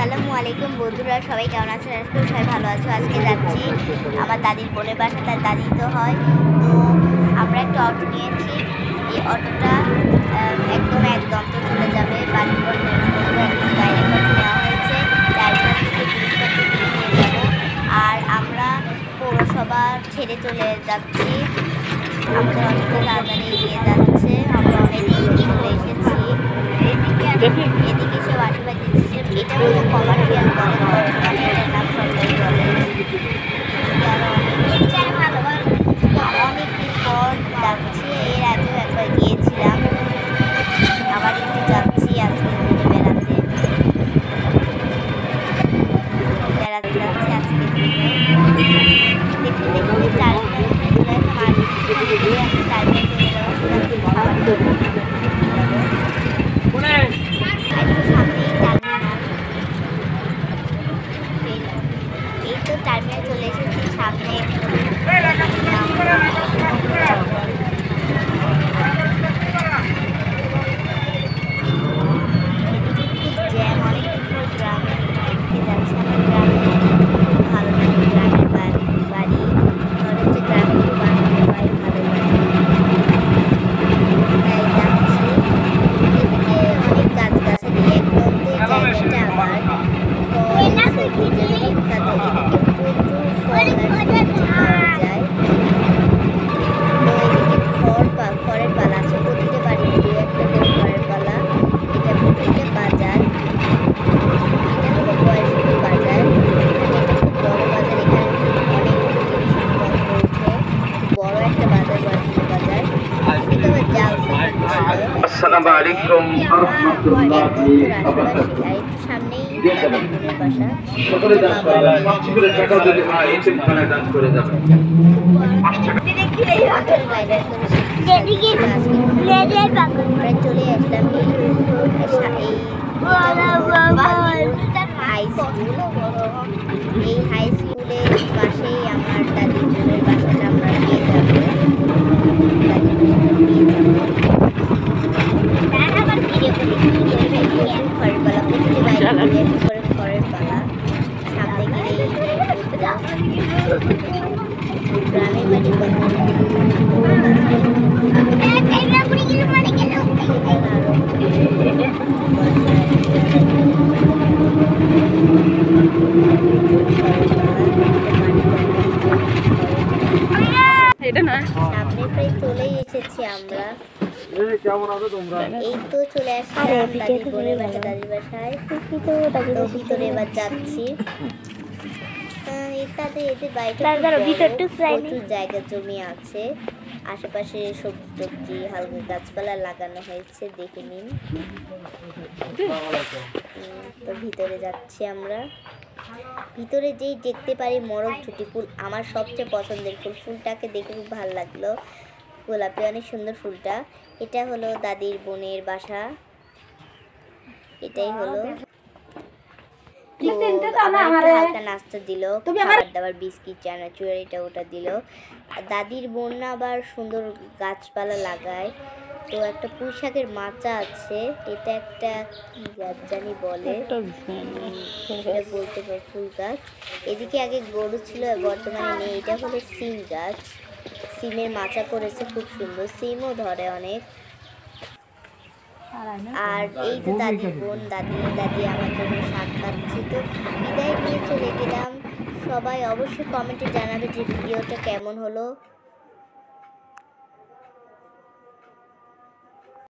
আসসালামু আলাইকুম বন্ধুরা, সবাই কেমন আছেন? আজকে সবাই ভালো আছো। আজকে যাচ্ছি আমার দাদির বোনের বাসা, তার দাদি তো হয়। তো আমরা একটা অটো নিয়েছি। এই অটোটা একদম তো চলে যাবে বাড়ির পর একদম ডাইরেক্ট অটো নেওয়া হয়েছে। ড্রাইভার থেকে জিনিসপত্র কিনে নিয়ে যাবো। আর আমরা পৌরসভা ছেড়ে চলে যাচ্ছি। আমাদের অটোটা তাড়াতাড়ি এগিয়ে যাচ্ছে। আমরা অনেক দূরে চলে এসেছি। এদিকে সব আশীর্বাদ দিচ্ছে। এটা হলো কমার্শিয়াল কলেজ, বর্তমানে এটার নাম সরকারি কলেজ। অনেকদিন পর যাচ্ছি, এর আগেও একবার গিয়েছিলাম, আবার একটু যাচ্ছি আজকে বেড়াতে যাচ্ছি আজকে দেখতে দেখতে টার্মিনাল চলে এসেছি। সামনে জ্যাম, অনেকদিন পর গ্রামে দেখতে যাচ্ছি। আমার গ্রামে ভালো লাগে, গ্রামের বাড়ি মনে হচ্ছে গ্রামে খুব আনন্দ পাই, ভালো লাগে, তাই যাচ্ছি। এদিকে অনেক গাছগাছালি, একদম জায়গাটা আমার সবজির জন্য বিখ্যাত। এদিকে প্রচুর ফল আর সবজি পাওয়া যায়। তো এদিকে খড়ের পালা আছে, প্রতিটা বাড়িতে দু একটা করে খড়ের পালা। এটা বাজার, এটা হলো বয়স্ক বাজার। এটা খুব বড় বাজার, এখানে অনেক জিনিসপত্র ওঠে। বড় একটা বাজার, বয়স্ক বাজার। এটা আবার জালসা আসসালামু আলাইকুম ওয়া রাহমাতুল্লাহি ওয়া বারাকাতুহু। আর একটু সামনেই বোনের বাসা। সকলে দান করে দেন, 5 করে টাকা যদি হয় এতিম খানায় দান করে দেন। 5 টাকা চলে আসলাম এই হাই স্কুলের পাশেই আমার দাদির বোনের বাসাটা। আমরা নিয়ে যাবো খড়ের পালা, প্রতিটি বাইরে করে খড়ের পালা। সামনে গেলেই গ্রামের বাড়ি সামনে প্রায় চলেই এসেছি আমরা। এই তো চলে আসলাম দাদির বোনের বাসা, দাদির বাসায়। ভিতরে এবার যাচ্ছি। এদের বাড়িটা প্রচুর জায়গা জমি আছে, আশেপাশে সবজি টবজি হালকা গাছপালা লাগানো হয়েছে, দেখে নিন। তো ভিতরে যাচ্ছি আমরা। ভিতরে যেই দেখতে পারি মরক ঝুটি ফুল, আমার সবচেয়ে পছন্দের ফুল। ফুলটাকে দেখে খুব ভালো লাগলো, গোলাপি, অনেক সুন্দর ফুলটা। এটা হলো দাদির বোনের বাসা, এটাই হলো। হালকা নাস্তা দিল, খাবার দাবার, বিস্কিট, চানাচুর, এটা ওটা দিল। দাদির বোন আবার সুন্দর গাছপালা লাগায়। তো একটা পুঁই শাকের মাচা আছে, এটা একটা কি গাছ জানি বলে, সেটা বলতে পারি, ফুল গাছ। এদিকে আগে গরু ছিল, বর্তমানে নেই। এটা হলো সিম গাছ, সিমের মাচা করেছে, খুব সুন্দর, সিমও ধরে অনেক। আর এই তো দাদির বোন, দাদি আমার জন্য শাক কাটছি। তো বিদায় নিয়ে চলে গেলাম। সবাই অবশ্যই কমেন্টে জানাবে যে ভিডিওটা কেমন হলো।